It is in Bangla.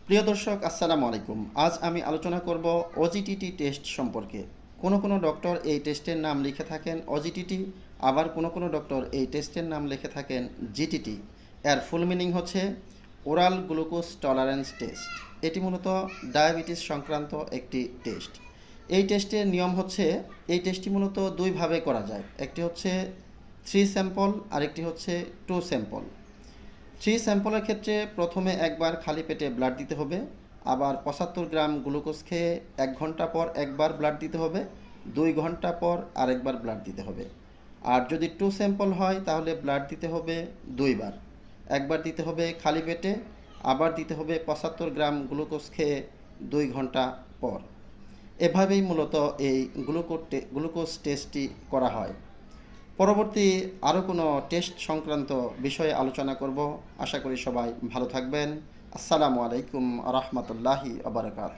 প্রিয় দর্শক, আসসালামু আলাইকুম। আজ আমি আলোচনা করব ওজিটিটি টেস্ট সম্পর্কে। কোনো ডক্টর এই টেস্টের নাম লিখে থাকেন ওজিটিটি, আবার কোনো ডক্টর এই টেস্টের নাম লিখে থাকেন জিটিটি। এর ফুল মিনিং হচ্ছে ওরাল গ্লুকোজ টলারেন্স টেস্ট। এটি মূলত ডায়াবেটিস সংক্রান্ত একটি টেস্ট। এই টেস্টের নিয়ম হচ্ছে, এই টেস্টটি মূলত দুইভাবে করা যায়। একটি হচ্ছে 3 স্যাম্পল, আরেকটি হচ্ছে 2 স্যাম্পল। 3 স্যাম্পলের ক্ষেত্রে প্রথমে একবার খালি পেটে ব্লাড দিতে হবে, আবার 75 গ্রাম গ্লুকোজ খেয়ে 1 ঘন্টা পর একবার ব্লাড দিতে হবে, 2 ঘন্টা পর আরেকবার ব্লাড দিতে হবে। আর যদি 2 স্যাম্পল হয় তাহলে ব্লাড দিতে হবে 2 বার। একবার দিতে হবে খালি পেটে, আবার দিতে হবে 75 গ্রাম গ্লুকোজ খেয়ে 2 ঘন্টা পর। এভাবেই মূলত এই গ্লুকোজ টেস্টটি করা হয়। পরবর্তী আরও কোনো টেস্ট সংক্রান্ত বিষয়ে আলোচনা করব। আশা করি সবাই ভালো থাকবেন। আসসালামু আলাইকুম রহমতুল্লাহি আবরকাত।